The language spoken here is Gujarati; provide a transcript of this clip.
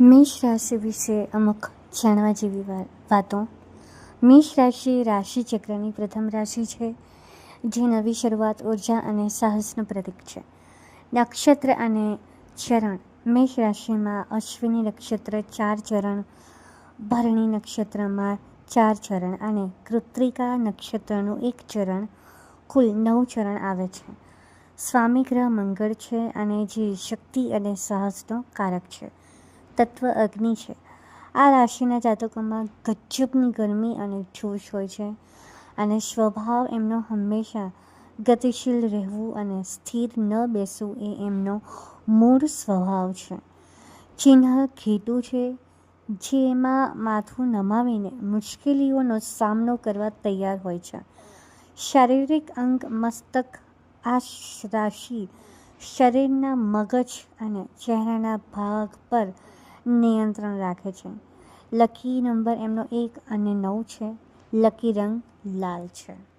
મેષ રાશિ વિશે અમુક જાણવા જેવી વાતો. મેષ રાશિ રાશિચક્રની પ્રથમ રાશિ છે, જે નવી શરૂઆત, ઉર્જા અને સાહસનું પ્રતીક છે. નક્ષત્ર અને ચરણ. મેષ રાશિમાં અશ્વિની નક્ષત્ર 4 ચરણ, ભરણી નક્ષત્રમાં 4 ચરણ અને કૃત્તિકા નક્ષત્રનું 1 ચરણ, કુલ 9 ચરણ આવે છે. સ્વામી ગ્રહ મંગળ છે અને જે શક્તિ અને સાહસનો કારક છે. તત્વ અગ્નિ છે. આ રાશિના જાતકોમાં ગજબની ગરમી અને જોશ હોય છે અને સ્વભાવ એમનો હંમેશા ગતિશીલ રહેવું અને સ્થિર ન બેસવું એ એમનો મૂળ સ્વભાવ છે. ચિહ્ન ઘેટું છે, જેમાં માથું નમાવીને મુશ્કેલીઓનો સામનો કરવા તૈયાર હોય છે. શારીરિક અંગ મસ્તક. આ રાશિ શરીરના મગજ અને ચહેરાના ભાગ પર નિયંત્રણ રાખે છે. લકી નંબર એમનો 1 અને 9 છે. લકી રંગ લાલ છે.